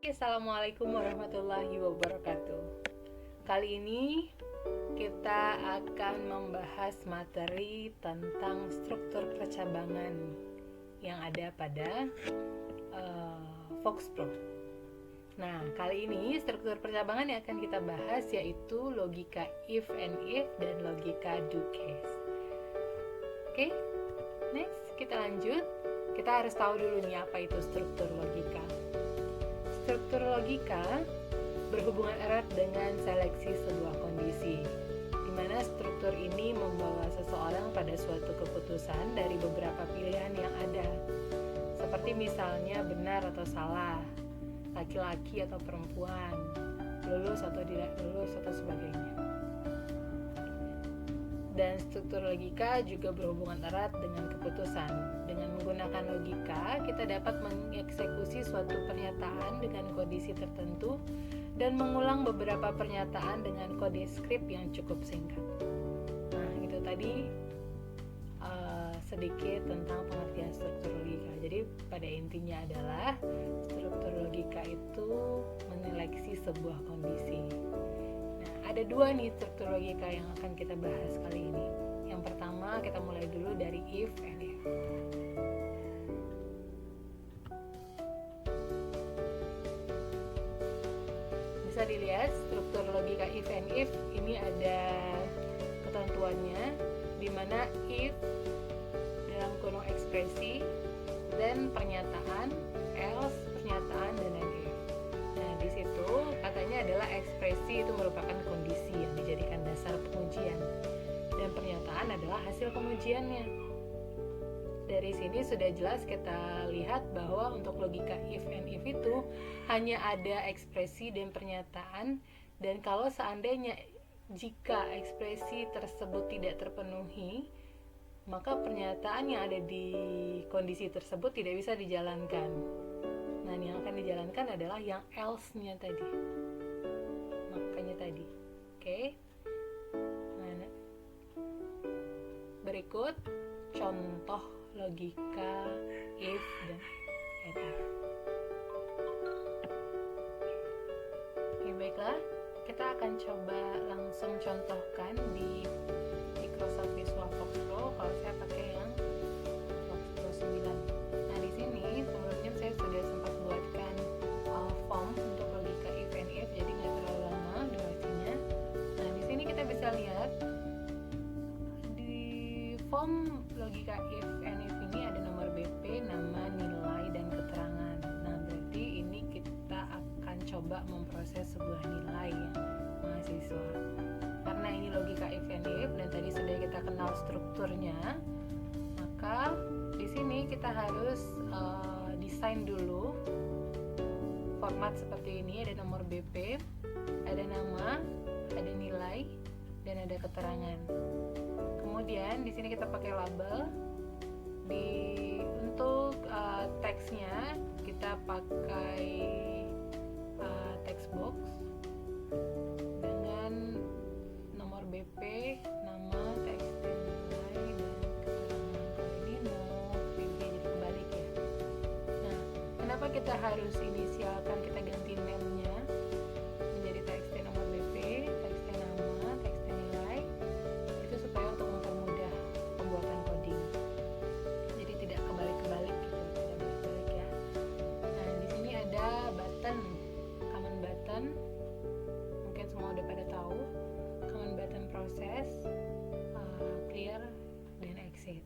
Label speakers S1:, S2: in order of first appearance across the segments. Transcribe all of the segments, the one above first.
S1: Assalamualaikum warahmatullahi wabarakatuh. Kali ini kita akan membahas materi tentang struktur percabangan yang ada pada Foxpro. Nah, kali ini struktur percabangan yang akan kita bahas yaitu logika if and if dan logika do case. Oke, next kita lanjut. Kita harus tahu dulu nih apa itu struktur logika. Struktur logika berhubungan erat dengan seleksi sebuah kondisi, di mana struktur ini membawa seseorang pada suatu keputusan dari beberapa pilihan yang ada, seperti misalnya benar atau salah, laki-laki atau perempuan, lulus atau tidak lulus, atau sebagainya. Dan struktur logika juga berhubungan erat dengan keputusan. Dengan menggunakan logika, kita dapat mengeksekusi suatu pernyataan dengan kondisi tertentu dan mengulang beberapa pernyataan dengan kode skrip yang cukup singkat. Nah, itu tadi sedikit tentang pengertian struktur logika. Jadi pada intinya adalah struktur logika itu menyeleksi sebuah kondisi. Ada dua nih struktur logika yang akan kita bahas kali ini. Yang pertama kita mulai dulu dari if and if. Bisa dilihat struktur logika if and if ini ada ketentuannya, di mana if dalam kurung ekspresi, then pernyataan, else pernyataan, dan if. Di situ katanya adalah ekspresi itu merupakan kondisi yang dijadikan dasar pengujian dan pernyataan adalah hasil pengujiannya. Dari sini sudah jelas kita lihat bahwa untuk logika if and if itu hanya ada ekspresi dan pernyataan, dan kalau seandainya jika ekspresi tersebut tidak terpenuhi, maka pernyataan yang ada di kondisi tersebut tidak bisa dijalankan. Nah, yang akan dijalankan adalah yang else-nya tadi. Makanya tadi. Oke. Nah, berikut contoh logika if dan if. Oke, baiklah. Kita akan coba langsung contohkan di Microsoft Visual Foxpro. Kalau saya pakai yang Foxpro 9. Nah, di sini sebelumnya saya sudah sempat buatkan form untuk logika if and if, jadi nggak terlalu lama durasinya. Nah, di sini kita bisa lihat di form logika if and if ini ada nomor BP, nama, nilai, dan keterangan. Nah, berarti ini kita akan coba memproses sebuah nilai ya, mahasiswa. Karena ini logika if and if dan tadi sudah kita kenal strukturnya, maka di sini kita harus desain dulu format seperti ini. Ada nomor BP, ada nama, ada nilai, dan ada keterangan. Kemudian di sini kita pakai label. Untuk teksnya kita pakai text box dengan nomor BP, nama, teks, dan nilai, dan keterangan. Kalau ini mau BP jadi kebalik ya. Nah, kenapa kita harus inisialkan, kita ganti name-nya menjadi teks dan nomor BP, teks dan nama, teks dan nilai? Itu supaya untuk mempermudah pembuatan coding. Jadi tidak kebalik-kebalik gitu, tidak balik-balik ya. Nah, di sini ada button, common button. Mungkin semua udah pada tahu. Common button proses, clear, dan exit.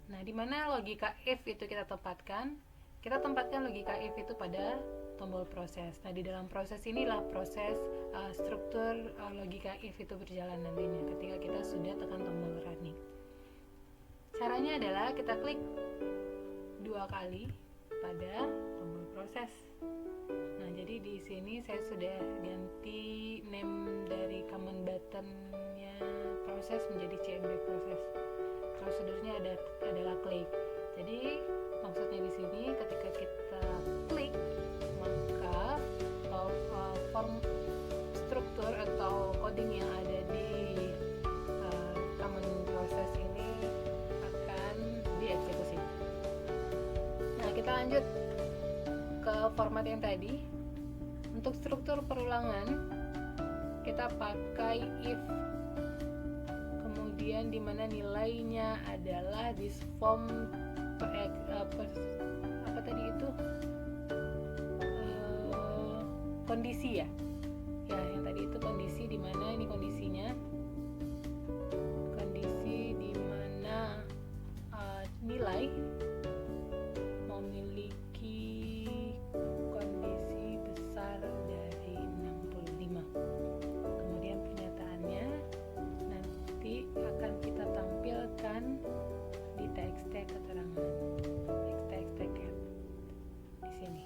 S1: Nah, di mana logika if itu kita tempatkan? Kita tempatkan logika if itu pada tombol proses. Nah, di dalam proses inilah proses struktur logika if itu berjalan nantinya ketika kita sudah tekan tombol running. Caranya adalah kita klik 2 kali pada tombol proses. Nah, jadi di sini saya sudah ganti name dari common buttonnya proses menjadi CMD proses. Prosedurnya adalah klik. Jadi maksudnya di sini ketika kita klik, maka form struktur atau coding yang ada di common proses ini akan dieksekusi. Nah, kita lanjut ke format yang tadi. untuk struktur perulangan kita pakai if, kemudian dimana nilainya adalah this form apa tadi itu kondisi ya yang tadi itu kondisi, dimana ini kondisinya, kondisi dimana nilai memiliki kondisi besar dari 65. Kemudian pernyataannya nanti akan kita tampilkan di txt keterangan, txt cap di sini.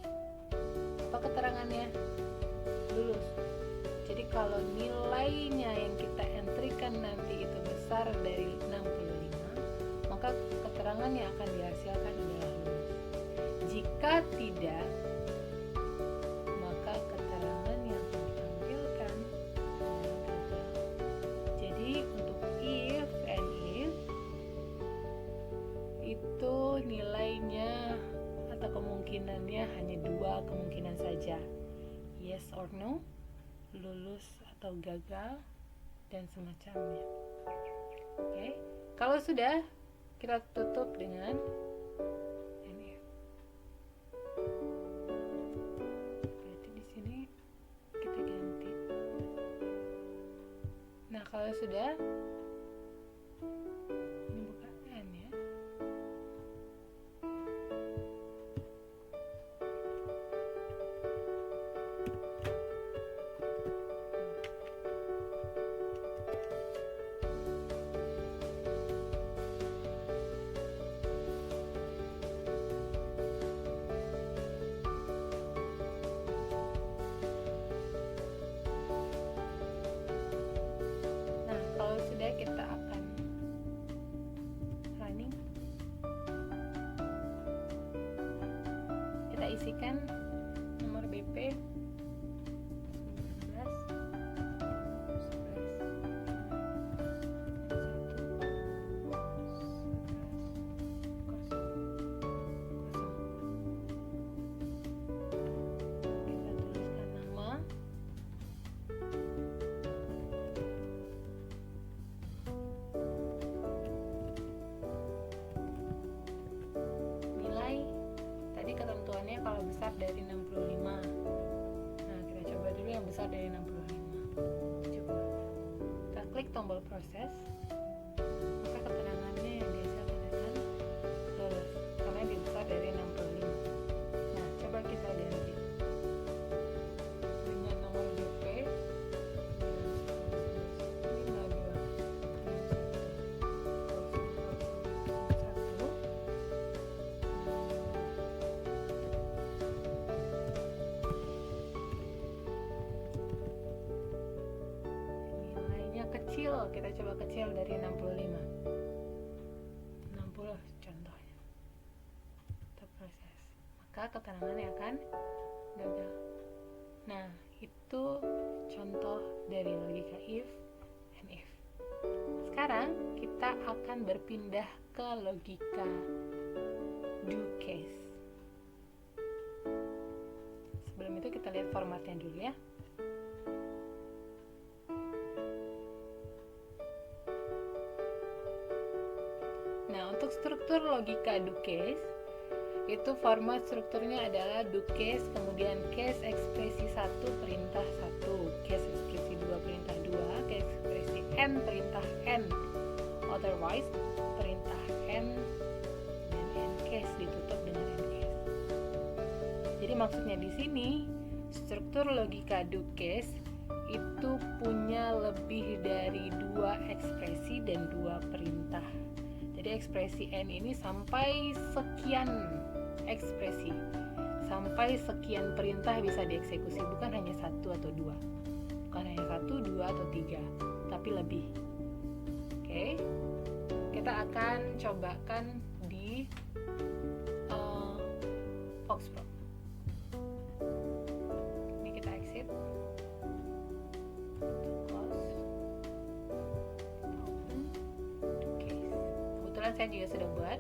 S1: Apa keterangannya? Lulus. Jadi kalau nilainya yang kita entrykan nanti itu besar dari 65, maka keterangan yang akan dihasilkan adalah lulus. Jika tidak, maka keterangan yang ditampilkan adalah gagal. Jadi untuk if and if itu nilainya atau kemungkinannya hanya 2 kemungkinan saja, yes or no, lulus atau gagal, dan semacamnya. Oke, kalau sudah, kita tutup dengan NF. Berarti di sini kita ganti. Nah, kalau sudah, ini bukan N ya. Kita akan running, kita isikan nomor BP 19, 11, ketentuannya kalau besar dari 65. Nah, kita coba dulu yang besar dari 65. Coba. Kita klik tombol proses, maka keterangannya yang dihasilkan akan lulus karena dia besar dari 65. Nah, coba kita ganti dengan nomor BP 52 kecil, kita coba kecil dari 65. 60 contohnya. Kita proses, maka keterangannya akan gagal. Nah, itu contoh dari logika if and if. Sekarang kita akan berpindah ke logika do case. Sebelum itu kita lihat formatnya dulu ya. Nah, untuk struktur logika do case, itu format strukturnya adalah do case, kemudian case ekspresi 1 perintah 1, case ekspresi 2 perintah 2, case ekspresi n perintah n, otherwise perintah n, dan n case ditutup dengan n case. Jadi maksudnya di sini struktur logika do case itu punya lebih dari 2 ekspresi dan 2 perintah. Jadi ekspresi n ini sampai sekian ekspresi, sampai sekian perintah bisa dieksekusi, bukan hanya 1 atau 2, bukan hanya 1, 2 atau 3, tapi lebih. Oke, kita akan cobakan di Foxprot. Ini kita exit, close, open, case. Kebetulan saya juga sudah buat.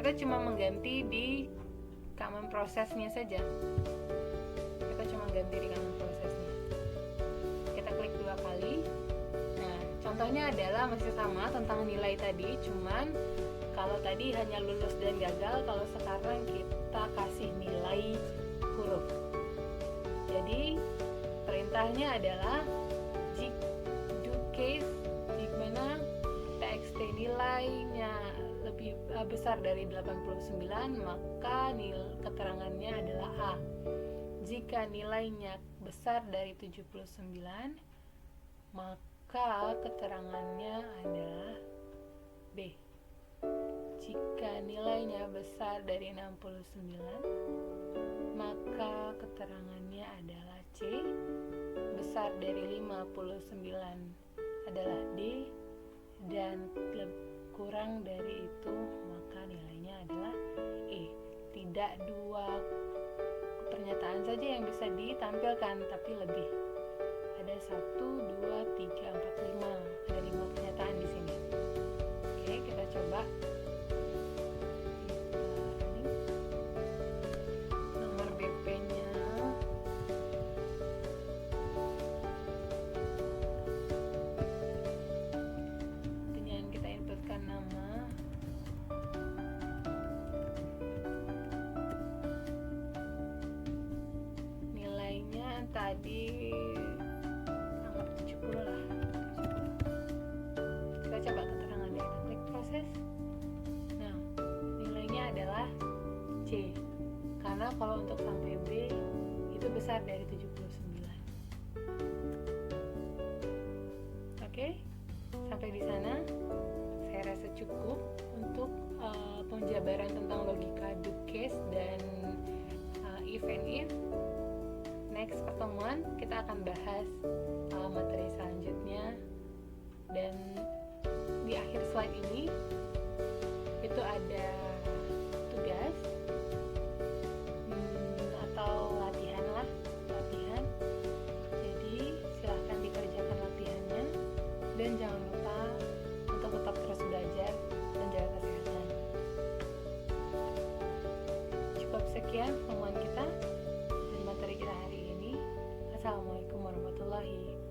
S1: Kita cuma mengganti di command prosesnya saja. ganti rekaman prosesnya. Kita klik 2 kali. Nah, contohnya adalah masih sama tentang nilai tadi, cuman kalau tadi hanya lulus dan gagal, kalau sekarang kita kasih nilai huruf. Jadi perintahnya adalah do case dimana txt nilainya lebih besar dari 89, maka keterangannya adalah A. Jika nilainya besar dari 79, maka keterangannya adalah B. Jika nilainya besar dari 69, maka keterangannya adalah C. Besar dari 59 adalah D, dan kurang dari itu maka nilainya adalah E. Tidak 2 pernyataan saja yang bisa ditampilkan, tapi lebih. Ada 1, 2, 3, 4, 5. Ada 5 pernyataan di sini. Oke, kita coba. Nomor BP-nya dengan kita inputkan nama, nilainya tadi anggap 70 lah. Kita coba keterangannya, kita klik proses. Nah, nilainya adalah C, karena kalau untuk sampai B itu besar dari 79. Oke, sampai di sana saya rasa cukup untuk penjabaran tentang logika do case dan if and if. Next pertemuan kita akan bahas materi selanjutnya, dan di akhir slide ini itu ada tugas atau latihan. Jadi silahkan dikerjakan latihannya, dan jangan lupa untuk tetap terus belajar dan jaga kesehatan. Cukup sekian pertemuan kita dan materi kita hari ini. Assalamualaikum warahmatullahi wabarakatuh.